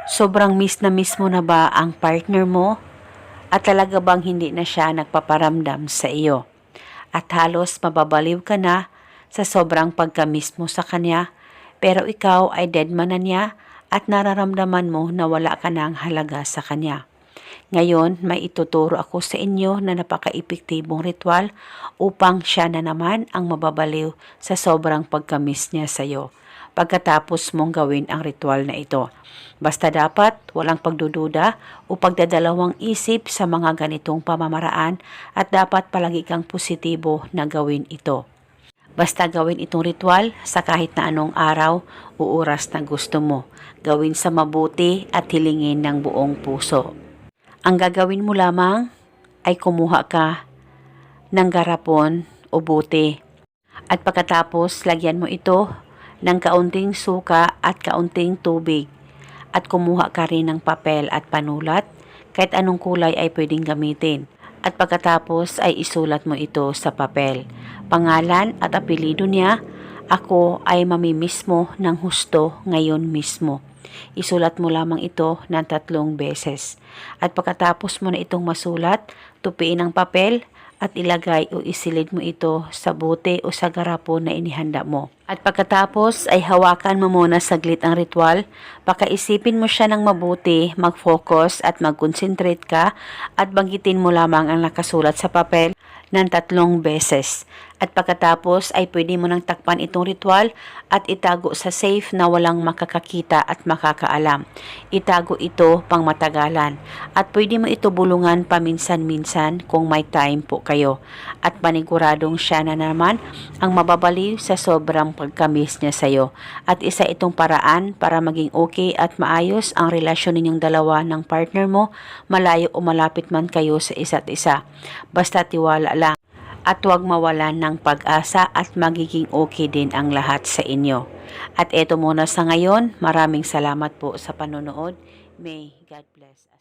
Sobrang miss mo na ba ang partner mo? At talaga bang hindi na siya nagpaparamdam sa iyo? At halos mababaliw ka na sa sobrang pagka-miss mo sa kanya, pero ikaw ay deadman na niya at nararamdaman mo na wala ka ng halaga sa kanya. Ngayon, may ituturo ako sa inyo na napaka-epektibong ritual upang siya na naman ang mababaliw sa sobrang pagka-miss niya sa iyo pagkatapos mong gawin ang ritual na ito. Basta dapat walang pagdududa o pagdadalawang isip sa mga ganitong pamamaraan at dapat palagi kang positibo na gawin ito. Basta gawin itong ritual sa kahit na anong araw o oras na gusto mo. Gawin sa mabuti at hilingin ng buong puso. Ang gagawin mo lamang ay kumuha ka ng garapon o bote at pagkatapos lagyan mo ito ng kaunting suka at kaunting tubig at kumuha ka rin ng papel at panulat kahit anong kulay ay pwedeng gamitin at pagkatapos ay isulat mo ito sa papel. Pangalan at apelido niya, ako ay mamimiss mo ng husto ngayon mismo. Isulat mo lamang ito ng 3 beses. At pagkatapos mo na itong masulat, tupiin ang papel at ilagay o isilid mo ito sa bote o sa garapon na inihanda mo. At pagkatapos ay hawakan mo muna saglit ang ritual, pakaisipin mo siya ng mabuti, mag-focus at mag-concentrate ka at banggitin mo lamang ang nakasulat sa papel ng 3 beses. At pagkatapos ay pwede mo nang takpan itong ritual at itago sa safe na walang makakakita at makakaalam. Itago ito pang matagalan at pwede mo ito bulungan paminsan-minsan kung may time po kayo. At paniguradong siya na naman ang mababaliw sa sobrang pagkamis niya sa iyo. At isa itong paraan para maging okay at maayos ang relasyon ninyong dalawa ng partner mo, malayo o malapit man kayo sa isa't isa. Basta tiwala lang. At huwag mawalan ng pag-asa at magiging okay din ang lahat sa inyo. At eto muna sa ngayon, maraming salamat po sa panonood. May God bless.